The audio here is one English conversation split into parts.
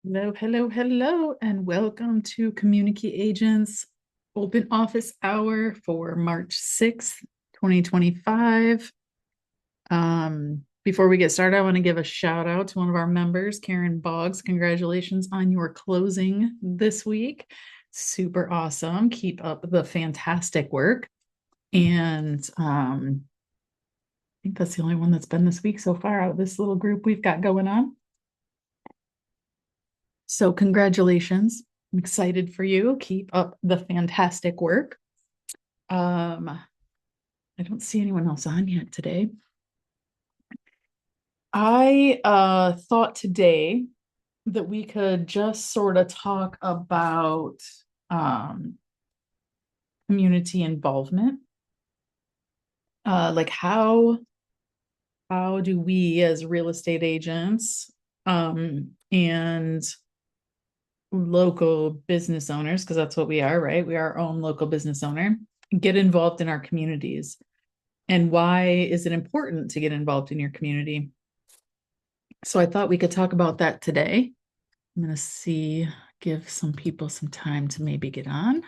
Hello, hello, hello, and welcome to CommuniKey Agents Open Office Hour for March 6th, 2025. Before we get started, I want to give a shout out to one of our members, Karen Boggs. Congratulations on your closing this week. Super awesome. Keep up the fantastic work. And I think that's the only one that's been this week so far out of this little group we've got going on. So congratulations. I'm excited for you. Keep up the fantastic work. I don't see anyone else on yet today. I thought today that we could just sort of talk about um, community involvement. Like how do we as real estate agents and local business owners, because that's what we are, right? We are our own local business owner, get involved in our communities. And why is it important to get involved in your community? So I thought we could talk about that today. I'm going to give some people some time to maybe get on.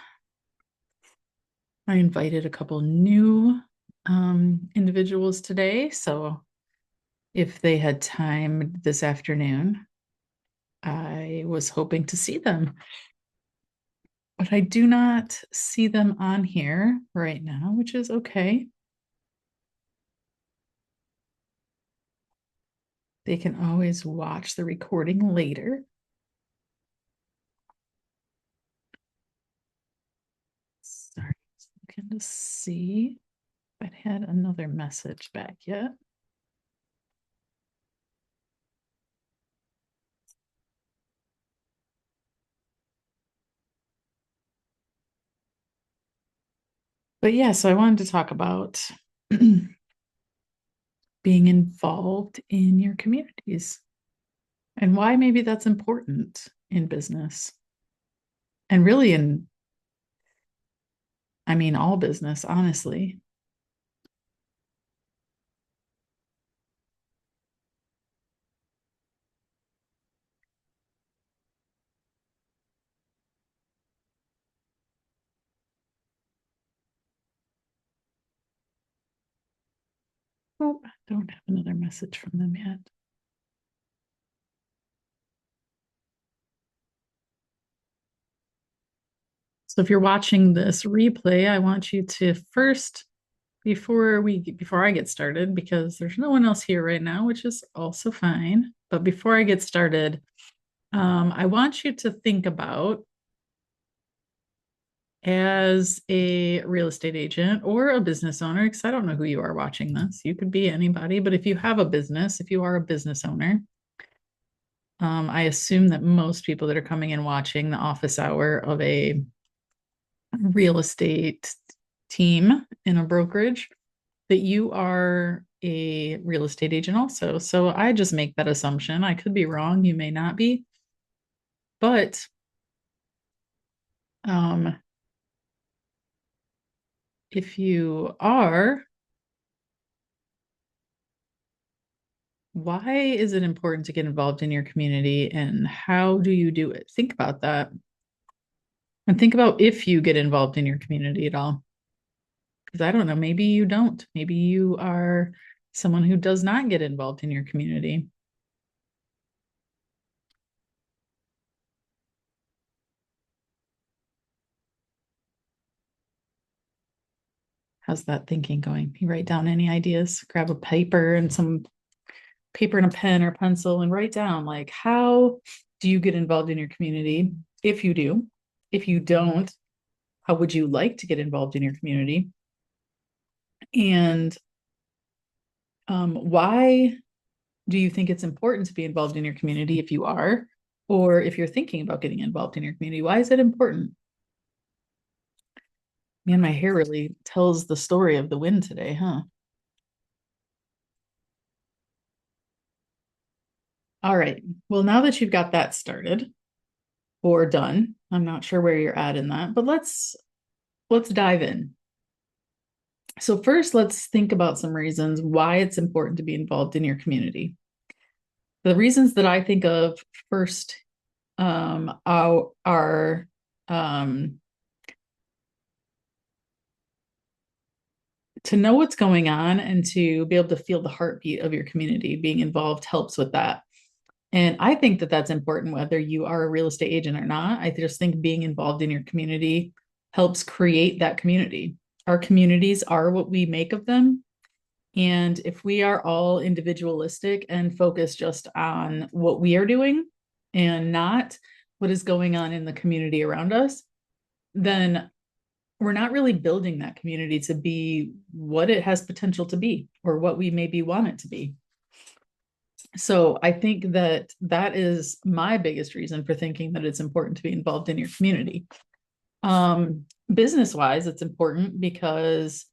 I invited a couple new individuals today. So if they had time this afternoon, I was hoping to see them. But I do not see them on here right now, which is okay. They can always watch the recording later. Sorry, looking to see if I'd had another message back yet. But yeah, so I wanted to talk about being involved in your communities and why maybe that's important in business and really I mean, all business, honestly. Oh, I don't have another message from them yet. So if you're watching this replay, I want you to first, before I get started, because there's no one else here right now, which is also fine. But before I get started, I want you to think about, as a real estate agent or a business owner, because I don't know who you are watching this. You could be anybody, but if you have a business, if you are a business owner, I assume that most people that are coming and watching the office hour of a real estate team in a brokerage, that you are a real estate agent also. So I just make that assumption. I could be wrong. You may not be, but um, if you are, why is it important to get involved in your community and how do you do it? Think about that and think about if you get involved in your community at all. Because I don't know, maybe you don't. Maybe you are someone who does not get involved in your community. How's that thinking going? You write down any ideas, grab a paper and some paper and a pen or pencil and write down, like, how do you get involved in your community? If you do, if you don't, how would you like to get involved in your community? And why do you think it's important to be involved in your community if you are, or if you're thinking about getting involved in your community? Why is it important? Man, my hair really tells the story of the win today, huh? All right. Well, now that you've got that started or done, I'm not sure where you're at in that, but let's dive in. So first, let's think about some reasons why it's important to be involved in your community. The reasons that I think of first our um, to know what's going on and to be able to feel the heartbeat of your community. Being involved helps with that. And I think that that's important, whether you are a real estate agent or not. I just think being involved in your community helps create that community. Our communities are what we make of them. And if we are all individualistic and focused just on what we are doing and not what is going on in the community around us, then we're not really building that community to be what it has potential to be or what we maybe want it to be. So I think that that is my biggest reason for thinking that it's important to be involved in your community. Business wise, it's important because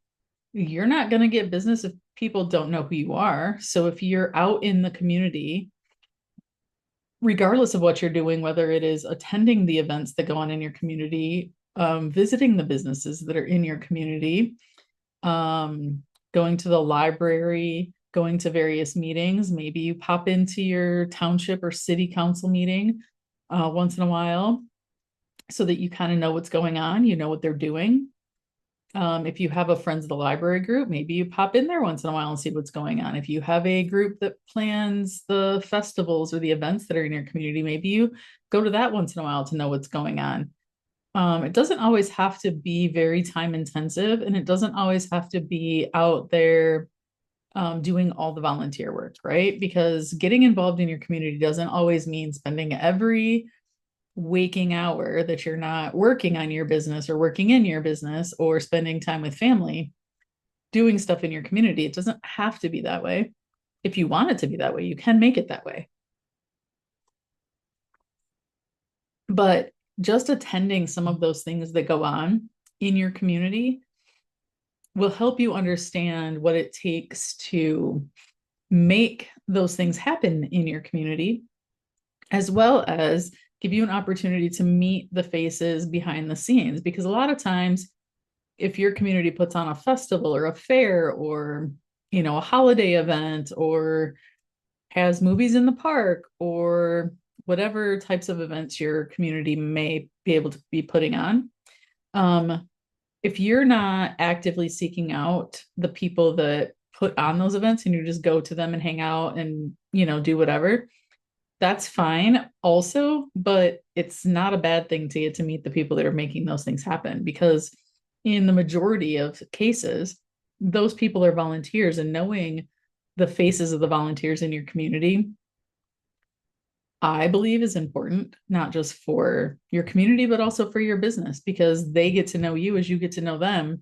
you're not going to get business if people don't know who you are. So if you're out in the community, regardless of what you're doing, whether it is attending the events that go on in your community, visiting the businesses that are in your community, going to the library, going to various meetings, maybe you pop into your township or city council meeting once in a while so that you kind of know what's going on, you know what they're doing. If you have a Friends of the Library group, maybe you pop in there once in a while and see what's going on. If you have a group that plans the festivals or the events that are in your community, maybe you go to that once in a while to know what's going on. It doesn't always have to be very time intensive, and it doesn't always have to be out there doing all the volunteer work, right? Because getting involved in your community doesn't always mean spending every waking hour that you're not working on your business or working in your business or spending time with family doing stuff in your community. It doesn't have to be that way. If you want it to be that way, you can make it that way. But just attending some of those things that go on in your community will help you understand what it takes to make those things happen in your community, as well as give you an opportunity to meet the faces behind the scenes. Because a lot of times, if your community puts on a festival or a fair or a holiday event or has movies in the park or whatever types of events your community may be able to be putting on, if you're not actively seeking out the people that put on those events and you just go to them and hang out and do whatever, that's fine also, but it's not a bad thing to get to meet the people that are making those things happen, because in the majority of cases, those people are volunteers, and knowing the faces of the volunteers in your community, I believe, is important, not just for your community, but also for your business, because they get to know you as you get to know them,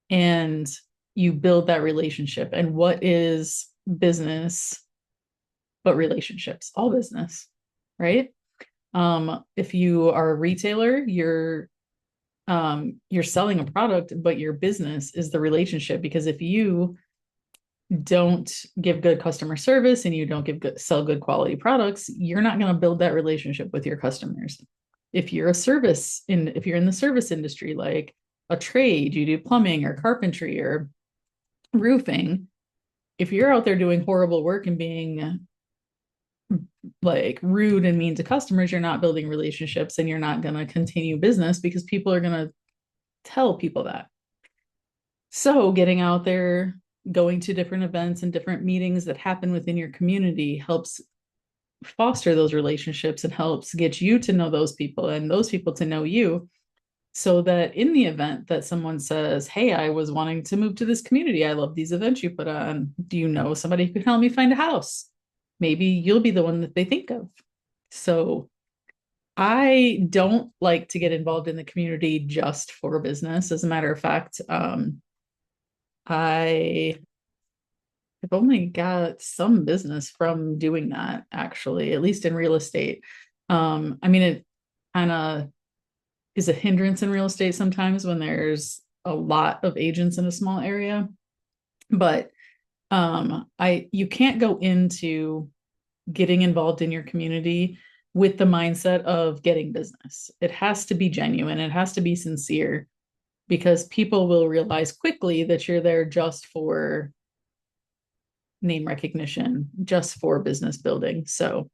and you build that relationship. And what is business but relationships? All business, right? If you are a retailer, you're selling a product, but your business is the relationship. Because if you don't give good customer service and you don't sell good quality products, you're not going to build that relationship with your customers. If you're if you're in the service industry, like a trade, you do plumbing or carpentry or roofing, if you're out there doing horrible work and being like rude and mean to customers, you're not building relationships and you're not going to continue business, because people are going to tell people that. So getting out there, going to different events and different meetings that happen within your community helps foster those relationships and helps get you to know those people and those people to know you, so that in the event that someone says, hey, I was wanting to move to this community, I love these events you put on, do you know somebody who could help me find a house? Maybe you'll be the one that they think of. So I don't like to get involved in the community just for business. As a matter of fact, I have only got some business from doing that, actually, at least in real estate. I mean, it kind of is a hindrance in real estate sometimes when there's a lot of agents in a small area. But you can't go into getting involved in your community with the mindset of getting business. It has to be genuine. It has to be sincere, because people will realize quickly that you're there just for name recognition, just for business building. So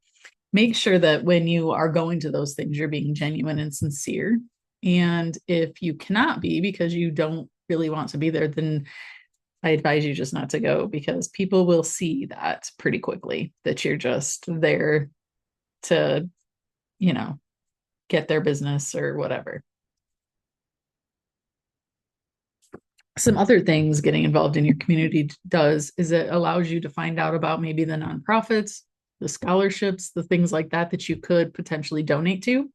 make sure that when you are going to those things, you're being genuine and sincere. And if you cannot be because you don't really want to be there, then I advise you just not to go, because people will see that pretty quickly, that you're just there to, you know, get their business or whatever. Some other things getting involved in your community does is it allows you to find out about maybe the nonprofits, the scholarships, the things like that that you could potentially donate to.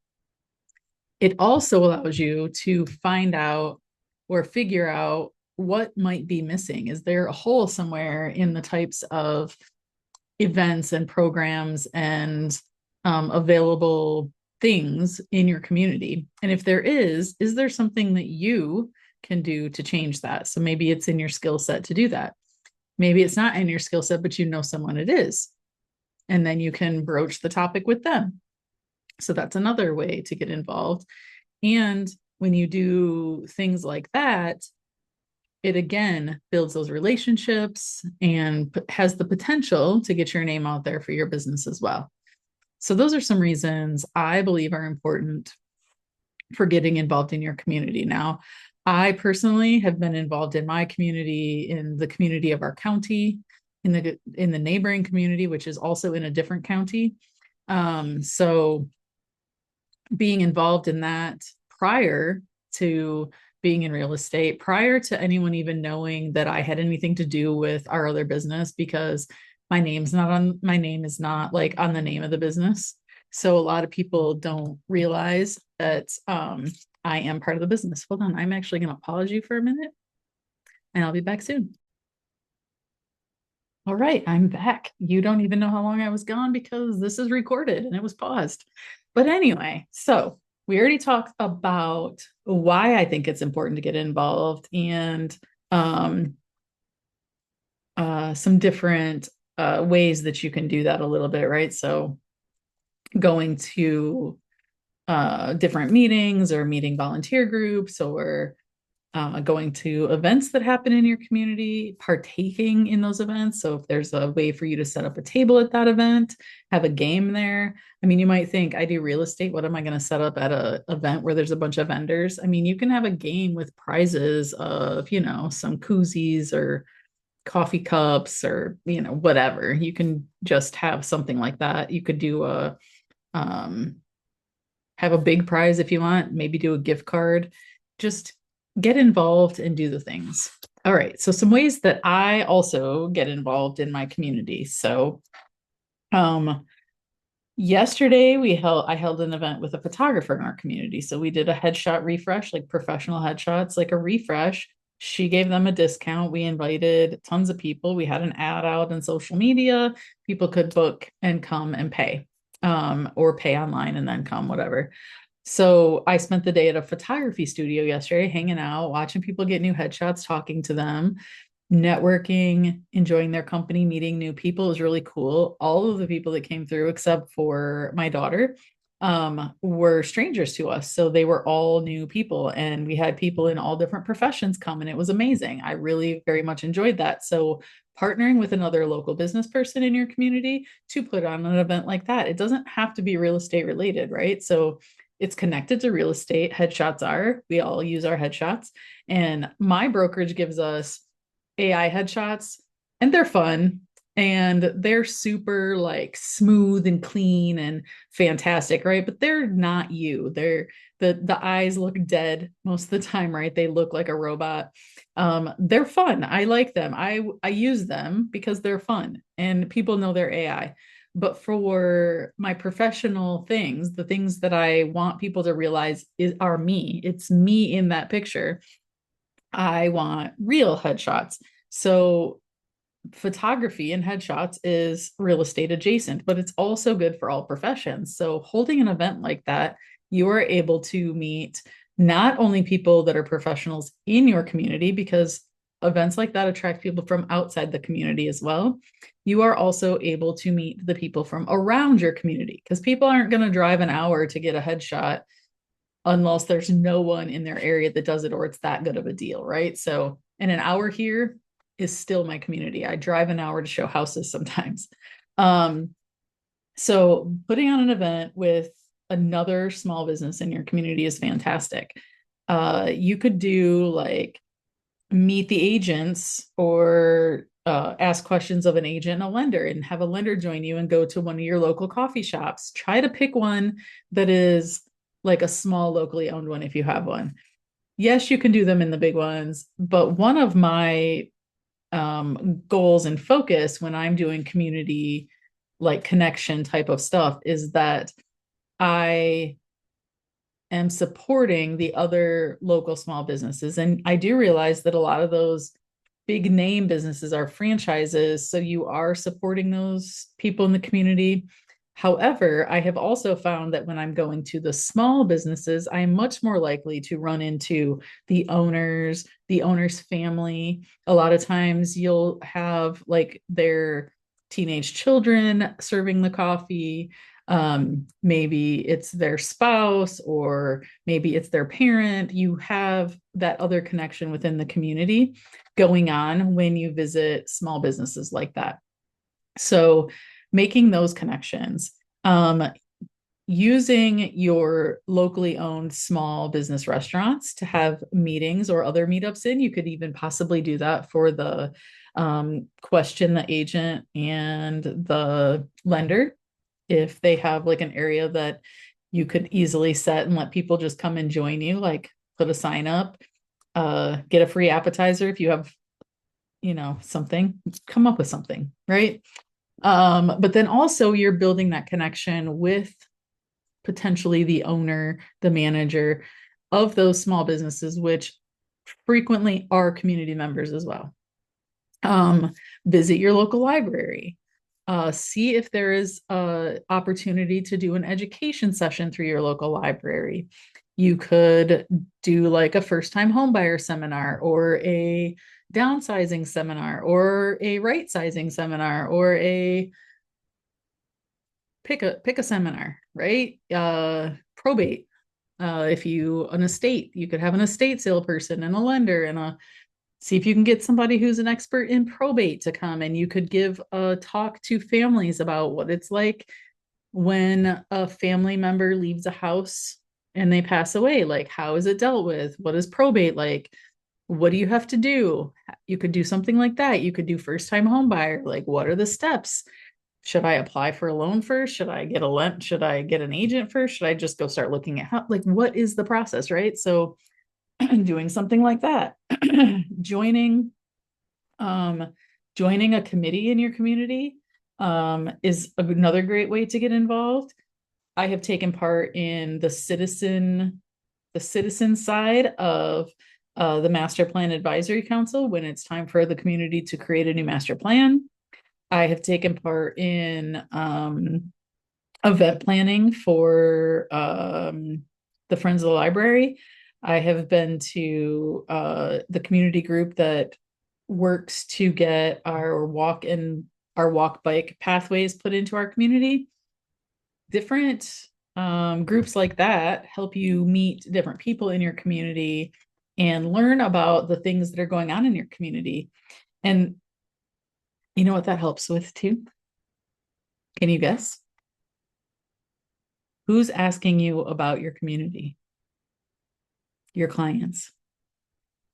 It also allows you to find out or figure out what might be missing. Is there a hole somewhere in the types of events and programs and available things in your community? And if there is there something that you can do to change that? So maybe it's in your skill set to do that. Maybe it's not in your skill set, but you know someone it is. And then you can broach the topic with them. So that's another way to get involved. And when you do things like that, it again builds those relationships and has the potential to get your name out there for your business as well. So those are some reasons I believe are important for getting involved in your community. Now, I personally have been involved in my community, in the community of our county, in the neighboring community, which is also in a different county. So being involved in that prior to being in real estate, prior to anyone even knowing that I had anything to do with our other business, because my name is not like on the name of the business. So a lot of people don't realize that I am part of the business. Hold on, I'm actually going to pause you for a minute and I'll be back soon. All right, I'm back. You don't even know how long I was gone because this is recorded and it was paused. But anyway, so we already talked about why I think it's important to get involved and um, some different ways that you can do that a little bit, right? So going to different meetings or meeting volunteer groups or going to events that happen in your community, partaking in those events. So if there's a way for you to set up a table at that event, have a game there. I mean, you might think, I do real estate. What am I going to set up at an event where there's a bunch of vendors? I mean, you can have a game with prizes of, some koozies or coffee cups or, whatever. You can just have something like that. You could do um, have a big prize if you want, maybe do a gift card. Just get involved and do the things. All right. So some ways that I also get involved in my community. So yesterday I held an event with a photographer in our community. So we did a headshot refresh, like professional headshots, like a refresh. She gave them a discount. We invited tons of people. We had an ad out on social media. People could book and come and pay, or pay online and then come, whatever. So I spent the day at a photography studio yesterday, hanging out, watching people get new headshots, talking to them, networking, enjoying their company, meeting new people. It was really cool. All of the people that came through, except for my daughter, were strangers to us. So they were all new people, and we had people in all different professions come, and it was amazing. I really very much enjoyed that. So partnering with another local business person in your community to put on an event like that, it doesn't have to be real estate related, right? So it's connected to real estate. Headshots are, we all use our headshots. And my brokerage gives us AI headshots, and they're fun and they're super like smooth and clean and fantastic, right? But they're not you. The eyes look dead most of the time, right? They look like a robot. They're fun. I like them. I use them because they're fun and people know they're AI. But for my professional things, the things that I want people to realize are me. It's me in that picture. I want real headshots. So photography and headshots is real estate adjacent, but it's also good for all professions. So holding an event like that, you are able to meet not only people that are professionals in your community, because events like that attract people from outside the community as well. You are also able to meet the people from around your community, because people aren't going to drive an hour to get a headshot unless there's no one in their area that does it or it's that good of a deal, right? So, and an hour here is still my community. I drive an hour to show houses sometimes. Um, So putting on an event with another small business in your community is fantastic. You could do like meet the agents or ask questions of an agent and a lender and have a lender join you and go to one of your local coffee shops. Try to pick one that is like a small locally owned one if you have one. Yes, you can do them in the big ones, but one of my goals and focus when I'm doing community like connection type of stuff is that I am supporting the other local small businesses. And I do realize that a lot of those big name businesses are franchises. So you are supporting those people in the community. However, I have also found that when I'm going to the small businesses, I'm much more likely to run into the owner's family. A lot of times you'll have like their teenage children serving the coffee. Maybe it's their spouse or maybe it's their parent. You have that other connection within the community going on when you visit small businesses like that. So making those connections, using your locally owned small business restaurants to have meetings or other meetups in. You could even possibly do that for the question the agent and the lender if they have like an area that you could easily set and let people just come and join you, like put a sign up, get a free appetizer if you have, something, come up with something, right? But then also you're building that connection with potentially the owner, the manager of those small businesses, which frequently are community members as well. Um, Visit your local library. See if there is a opportunity to do an education session through your local library. You could do like a first-time homebuyer seminar or a downsizing seminar or a right sizing seminar or a pick a seminar, right? Probate. If you an estate, you could have an estate sale person and a lender and a see if you can get somebody who's an expert in probate to come and you could give a talk to families about what it's like when a family member leaves a house and they pass away. Like, how is it dealt with? What is probate like? What do you have to do? You could do something like that. You could do first time home buyer. Like, what are the steps? Should I apply for a loan first? Should I get a lent? Should I get an agent first? Should I just go start looking at how, like, what is the process, right? So doing something like that, joining, um, joining a committee in your community, is another great way to get involved. I have taken part in the citizen side of the Master Plan Advisory Council when it's time for the community to create a new master plan. I have taken part in event planning for the Friends of the Library. I have been to the community group that works to get our walk bike pathways put into our community. Different groups like that help you meet different people in your community and learn about the things that are going on in your community. And you know what that helps with too? Can you guess? Who's asking you about your community? Your clients.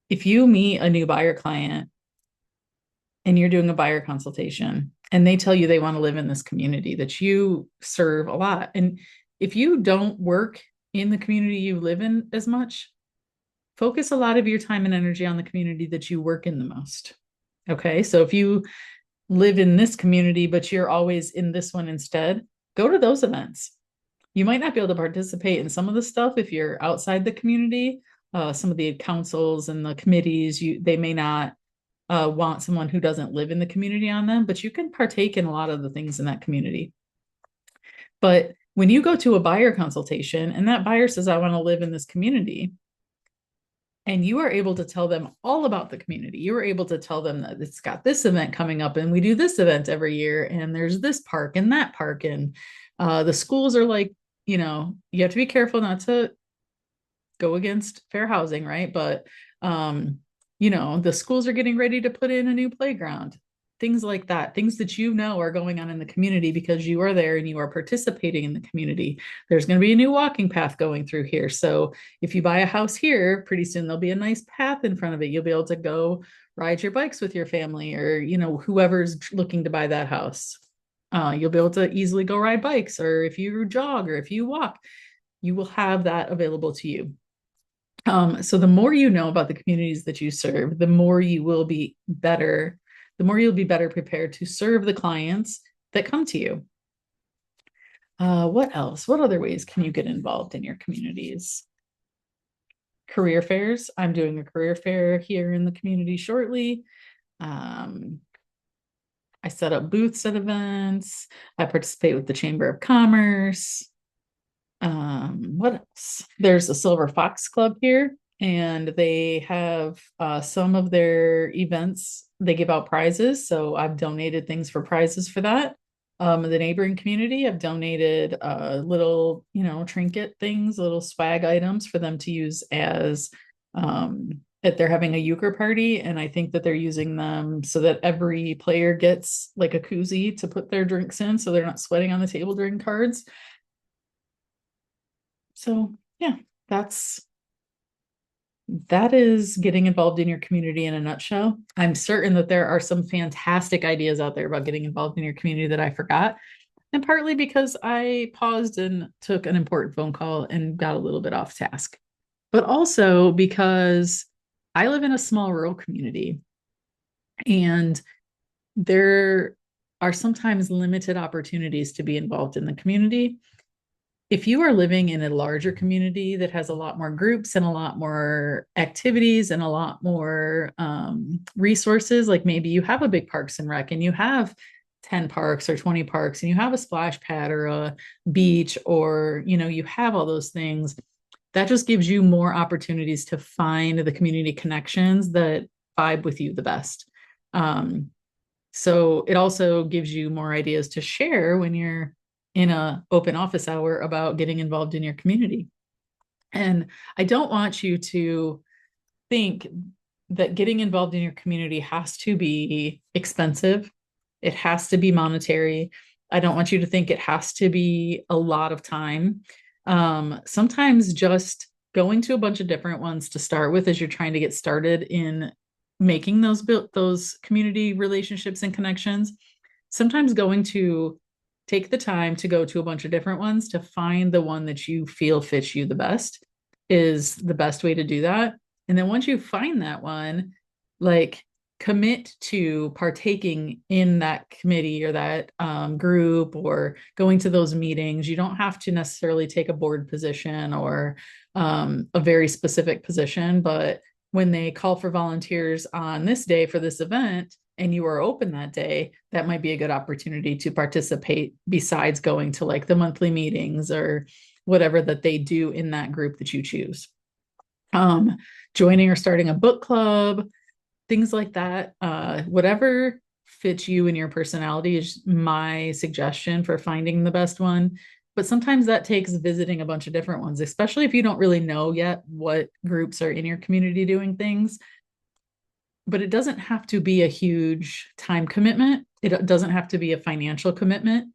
If you meet a new buyer client and you're doing a buyer consultation and they tell you they want to live in this community that you serve a lot, and if you don't work in the community you live in as much, focus a lot of your time and energy on the community that you work in the most. Okay. So if you live in this community, but you're always in this one instead, go to those events. You might not be able to participate in some of the stuff if you're outside the community. Some of the councils and the committees, they may not want someone who doesn't live in the community on them, but you can partake in a lot of the things in that community. But when you go to a buyer consultation and that buyer says, I want to live in this community, and you are able to tell them all about the community. You are able to tell them that it's got this event coming up and we do this event every year and there's this park and that park and the schools are like, you have to be careful not to go against fair housing, right? But the schools are getting ready to put in a new playground. things like that, things that you know are going on in the community because you are there and you are participating in the community. There's going to be a new walking path going through here. So if you buy a house here, pretty soon there'll be a nice path in front of it. You'll be able to go ride your bikes with your family or, whoever's looking to buy that house. You'll be able to easily go ride bikes, or if you jog or if you walk, you will have that available to you. So the more you know about the communities that you serve, the more you'll be better prepared to serve the clients that come to you. What else? What other ways can you get involved in your communities? Career fairs. I'm doing a career fair here in the community shortly. Um, I set up booths at events. I participate with the Chamber of Commerce. What else? There's a Silver Fox Club here, and they have some of their events. They give out prizes, so I've donated things for prizes for that. The neighboring community, I've donated little, trinket things, little swag items for them to use as if they're having a euchre party, and I think that they're using them so that every player gets like a koozie to put their drinks in, so they're not sweating on the table during cards. So yeah, that's that is getting involved in your community in a nutshell. I'm certain that there are some fantastic ideas out there about getting involved in your community that I forgot, and partly because I paused and took an important phone call and got a little bit off task, but also because I live in a small rural community, and there are sometimes limited opportunities to be involved in the community. If you are living in a larger community that has a lot more groups and a lot more activities and a lot more resources, like maybe you have a big Parks and Rec and you have 10 parks or 20 parks and you have a splash pad or a beach, or you have all those things, that just gives you more opportunities to find the community connections that vibe with you the best. So it also gives you more ideas to share when you're in a open office hour about getting involved in your community. And I don't want you to think that getting involved in your community has to be expensive. It has to be monetary. I don't want you to think it has to be a lot of time. Sometimes just going to a bunch of different ones to start with as you're trying to get started in making those community relationships and connections. Sometimes going to take the time to go to a bunch of different ones to find the one that you feel fits you the best is the best way to do that. And then once you find that one, like commit to partaking in that committee or that group or going to those meetings. You don't have to necessarily take a board position or a very specific position, but when they call for volunteers on this day for this event and you are open that day, that might be a good opportunity to participate besides going to like the monthly meetings or whatever that they do in that group that you choose. Joining or starting a book club, things like that. Whatever fits you and your personality is my suggestion for finding the best one. But sometimes that takes visiting a bunch of different ones, especially if you don't really know yet what groups are in your community doing things. But it doesn't have to be a huge time commitment. It doesn't have to be a financial commitment.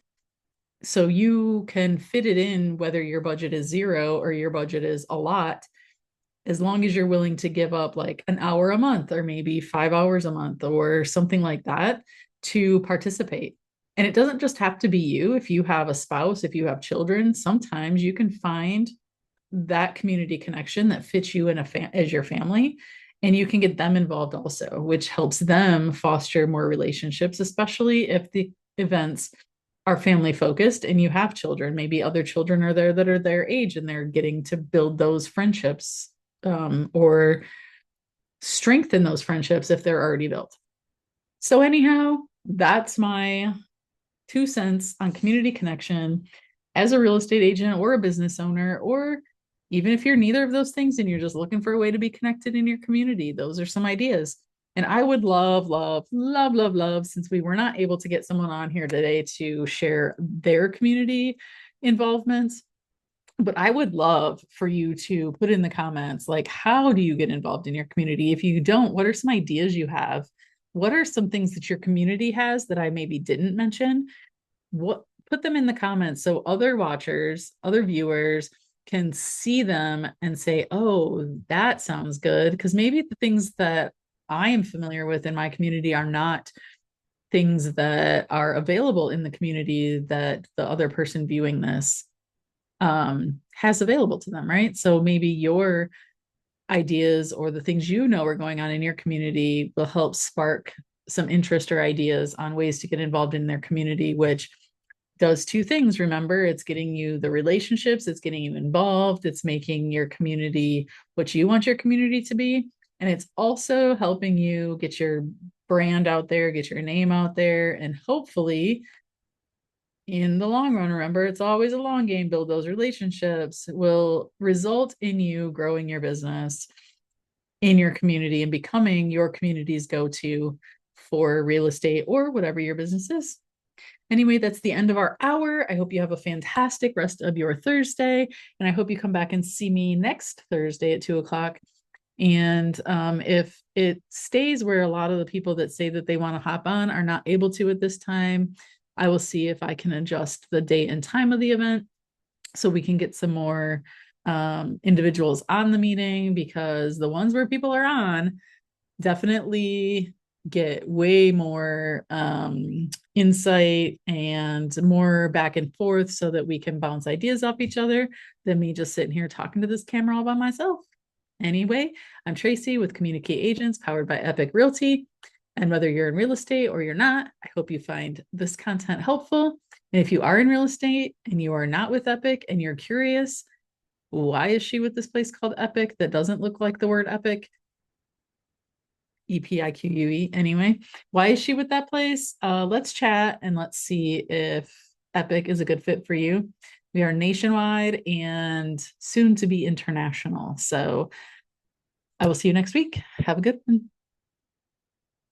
So you can fit it in whether your budget is zero or your budget is a lot, as long as you're willing to give up like an hour a month or maybe 5 hours a month or something like that to participate. And it doesn't just have to be you. If you have a spouse, if you have children, sometimes you can find that community connection that fits you in as your family, and you can get them involved also, which helps them foster more relationships, especially if the events are family focused and you have children. Maybe other children are there that are their age and they're getting to build those friendships or strengthen those friendships if they're already built. So anyhow, that's my 2 cents on community connection as a real estate agent or a business owner, or even if you're neither of those things and you're just looking for a way to be connected in your community. Those are some ideas. And I would love, love, love, love, love, since we were not able to get someone on here today to share their community involvements, but I would love for you to put in the comments, like, how do you get involved in your community? If you don't, what are some ideas you have? what are some things that your community has that I maybe didn't mention? What Put them in the comments so other watchers, other viewers can see them and say, oh, that sounds good. Because maybe the things that I am familiar with in my community are not things that are available in the community that the other person viewing this has available to them, right? So maybe your ideas or the things you know are going on in your community will help spark some interest or ideas on ways to get involved in their community, which does two things. Remember, it's getting you the relationships, it's getting you involved, it's making your community what you want your community to be. And it's also helping you get your brand out there, get your name out there, and hopefully in the long run, remember, it's always a long game, build those relationships, will result in you growing your business in your community and becoming your community's go-to for real estate or whatever your business is. Anyway, that's the end of our hour. I hope you have a fantastic rest of your Thursday. And I hope you come back and see me next Thursday at 2 o'clock. And if it stays where a lot of the people that say that they want to hop on are not able to at this time, I will see if I can adjust the date and time of the event so we can get some more individuals on the meeting, because the ones where people are on definitely get way more insight and more back and forth so that we can bounce ideas off each other than me just sitting here talking to this camera all by myself. Anyway, I'm Tracy with CommuniKey Agents powered by Epic Realty. And whether you're in real estate or you're not, I hope you find this content helpful. And if you are in real estate and you are not with Epic and you're curious, why is she with this place called Epic that doesn't look like the word Epic? EPIQUE. Anyway, why is she with that place? Let's chat and let's see if Epic is a good fit for you. We are nationwide and soon to be international. So I will see you next week. Have a good one.